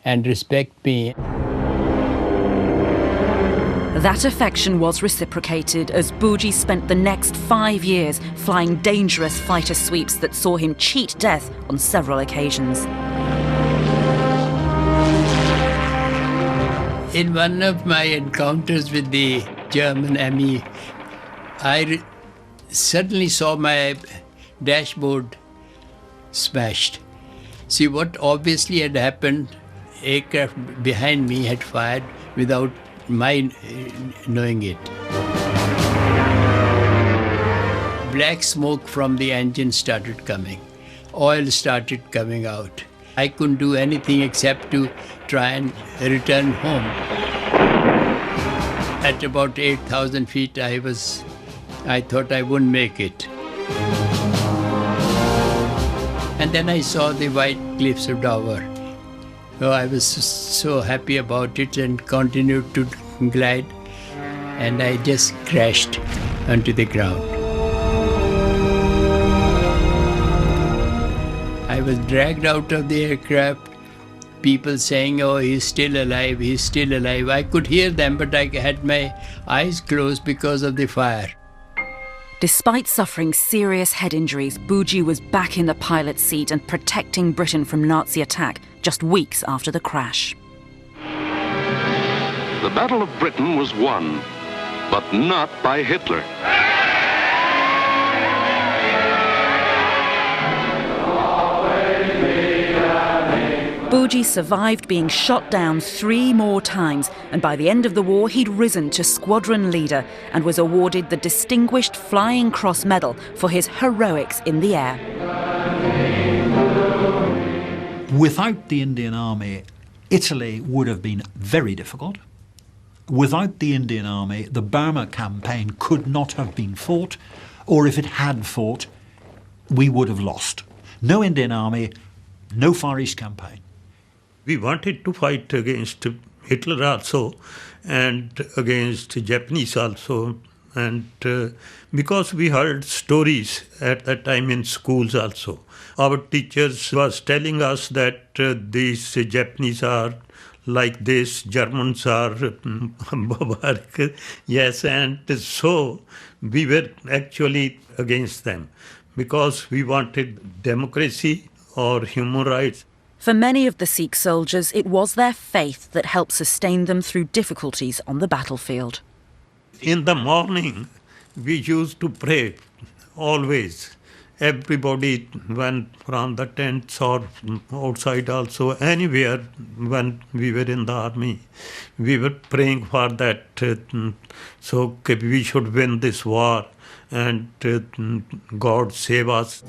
and respect me. That affection was reciprocated as Pujji spent the next 5 years flying dangerous fighter sweeps that saw him cheat death on several occasions. In one of my encounters with the German Army, I suddenly saw my dashboard smashed. See, what obviously had happened, aircraft behind me had fired without my knowing it. Black smoke from the engine started coming. Oil started coming out. I couldn't do anything except to try and return home. At about 8,000 feet, I thought I wouldn't make it. And then I saw the white cliffs of Dover. So I was so happy about it and continued to glide, and I just crashed onto the ground. I was dragged out of the aircraft, people saying, "Oh, he's still alive, he's still alive." I could hear them, but I had my eyes closed because of the fire. Despite suffering serious head injuries, Pujji was back in the pilot's seat and protecting Britain from Nazi attack just weeks after the crash. The Battle of Britain was won, but not by Hitler. Pujji survived being shot down 3 more times, and by the end of the war he'd risen to squadron leader and was awarded the Distinguished Flying Cross Medal for his heroics in the air. Without the Indian Army, Italy would have been very difficult. Without the Indian Army, the Burma campaign could not have been fought, or if it had fought, we would have lost. No Indian Army, no Far East campaign. We wanted to fight against Hitler also and against Japanese also. And because we heard stories at that time in schools also, our teachers was telling us that these Japanese are like this, Germans are barbaric. Yes, and so we were actually against them because we wanted democracy or human rights. For many of the Sikh soldiers, it was their faith that helped sustain them through difficulties on the battlefield. In the morning, we used to pray, always. Everybody went from the tents or outside also, anywhere when we were in the army. We were praying for that, so we should win this war and God save us.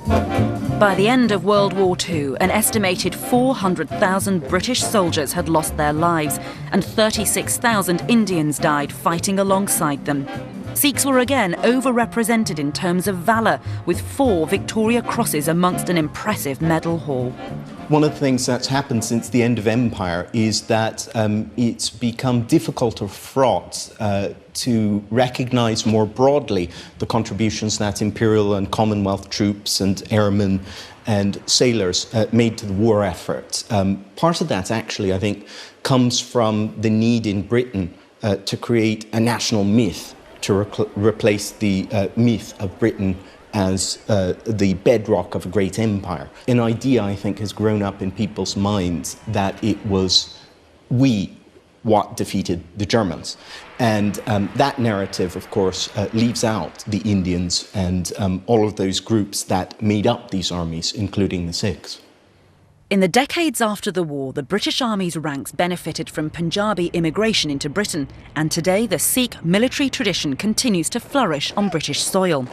By the end of World War II, an estimated 400,000 British soldiers had lost their lives and 36,000 Indians died fighting alongside them. Sikhs were again overrepresented in terms of valour, with 4 Victoria Crosses amongst an impressive medal haul. One of the things that's happened since the end of empire is that it's become difficult or fraught to recognise more broadly the contributions that imperial and Commonwealth troops and airmen and sailors made to the war effort. Part of that actually, I think, comes from the need in Britain to create a national myth to replace the myth of Britain as the bedrock of a great empire. An idea, I think, has grown up in people's minds that it was we what defeated the Germans. And that narrative, of course, leaves out the Indians and all of those groups that made up these armies, including the Sikhs. In the decades after the war, the British Army's ranks benefited from Punjabi immigration into Britain, and today the Sikh military tradition continues to flourish on British soil.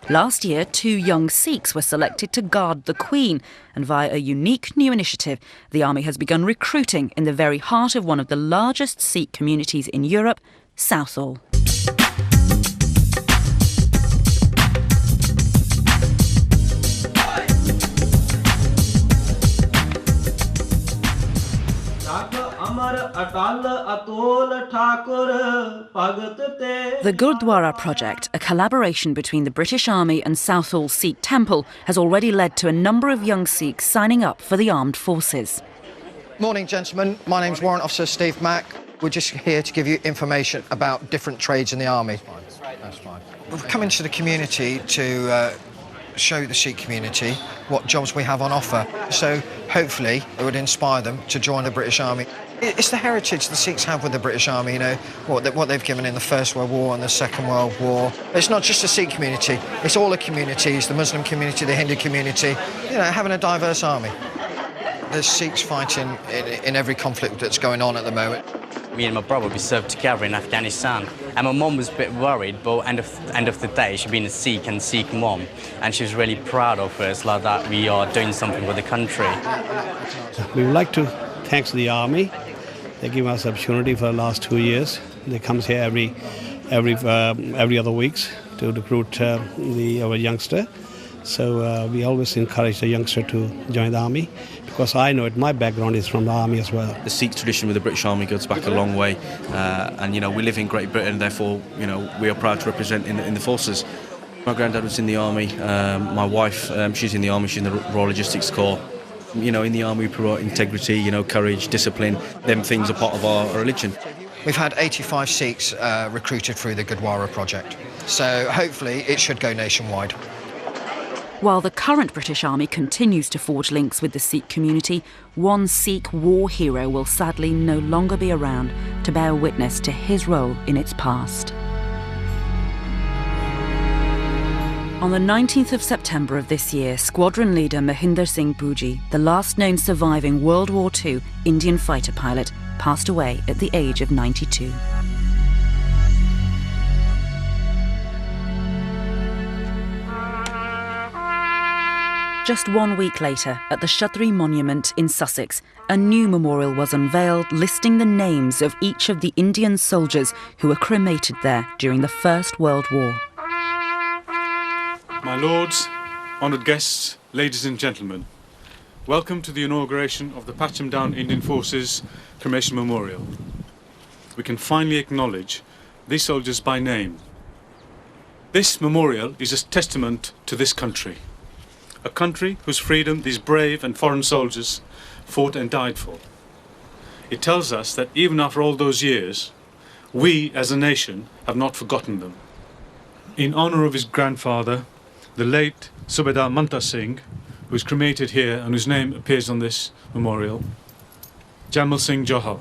Last year, 2 young Sikhs were selected to guard the Queen, and via a unique new initiative, the Army has begun recruiting in the very heart of one of the largest Sikh communities in Europe, Southall. The Gurdwara project, a collaboration between the British Army and Southall Sikh Temple, has already led to a number of young Sikhs signing up for the armed forces. Morning, gentlemen. My name's Warrant Officer Steve Mack. We're just here to give you information about different trades in the Army. That's fine. We've come into the community to show the Sikh community what jobs we have on offer. So hopefully it would inspire them to join the British Army. It's the heritage the Sikhs have with the British Army, you know, what they've given in the First World War and the Second World War. It's not just the Sikh community, it's all the communities, the Muslim community, the Hindu community, you know, having a diverse army. There's Sikhs fighting in every conflict that's going on at the moment. Me and my brother, we served together in Afghanistan, and my mum was a bit worried, but end of the day, she'd been a Sikh and Sikh mum, and she was really proud of us, like that we are doing something for the country. We would like to thank the Army. They give us opportunity for the last 2 years. They come here every other weeks to recruit our youngster. So we always encourage the youngster to join the Army, because I know it, my background is from the Army as well. The Sikh tradition with the British Army goes back a long way, and you know, we live in Great Britain, therefore you know, we are proud to represent in the forces. My granddad was in the Army, my wife, she's in the Army, she's in the Royal Logistics Corps. You know, in the Army we promote integrity, you know, courage, discipline. Them things are part of our religion. We've had 85 Sikhs recruited through the Gurdwara project, so hopefully it should go nationwide. While the current British Army continues to forge links with the Sikh community, one Sikh war hero will sadly no longer be around to bear witness to his role in its past. On the 19th of September of this year, Squadron leader Mahinder Singh Pujji, the last known surviving World War II Indian fighter pilot, passed away at the age of 92. Just 1 week later, at the Shatri Monument in Sussex, a new memorial was unveiled listing the names of each of the Indian soldiers who were cremated there during the First World War. My lords, honoured guests, ladies and gentlemen, welcome to the inauguration of the Patcham Down Indian Forces Cremation Memorial. We can finally acknowledge these soldiers by name. This memorial is a testament to this country, a country whose freedom these brave and foreign soldiers fought and died for. It tells us that even after all those years, we as a nation have not forgotten them. In honour of his grandfather, the late Subedar Manta Singh, who is cremated here and whose name appears on this memorial, Jamal Singh Johar.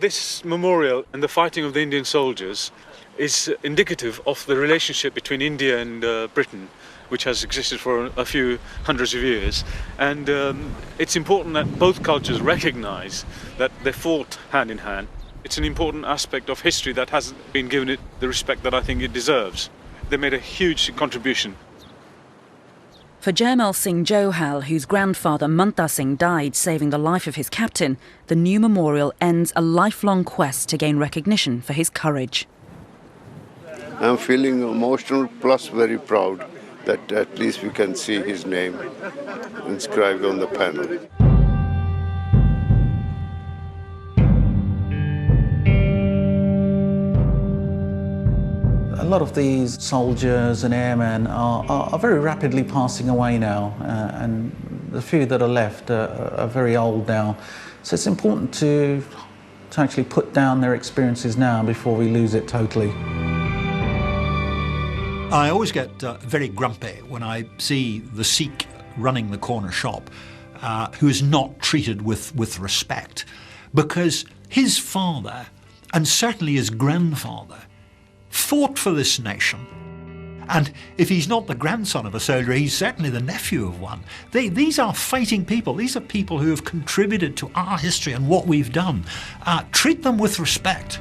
This memorial and the fighting of the Indian soldiers is indicative of the relationship between India and Britain, which has existed for a few hundreds of years. And it's important that both cultures recognise that they fought hand in hand. It's an important aspect of history that hasn't been given it the respect that I think it deserves. They made a huge contribution. For Jamal Singh Johal, whose grandfather Manta Singh died saving the life of his captain, the new memorial ends a lifelong quest to gain recognition for his courage. I'm feeling emotional plus very proud that at least we can see his name inscribed on the panel. A lot of these soldiers and airmen are very rapidly passing away now, and the few that are left are very old now. So it's important to actually put down their experiences now before we lose it totally. I always get very grumpy when I see the Sikh running the corner shop who is not treated with respect, because his father, and certainly his grandfather, fought for this nation. And if he's not the grandson of a soldier, he's certainly the nephew of one. These are fighting people. These are people who have contributed to our history and what we've done. Treat them with respect.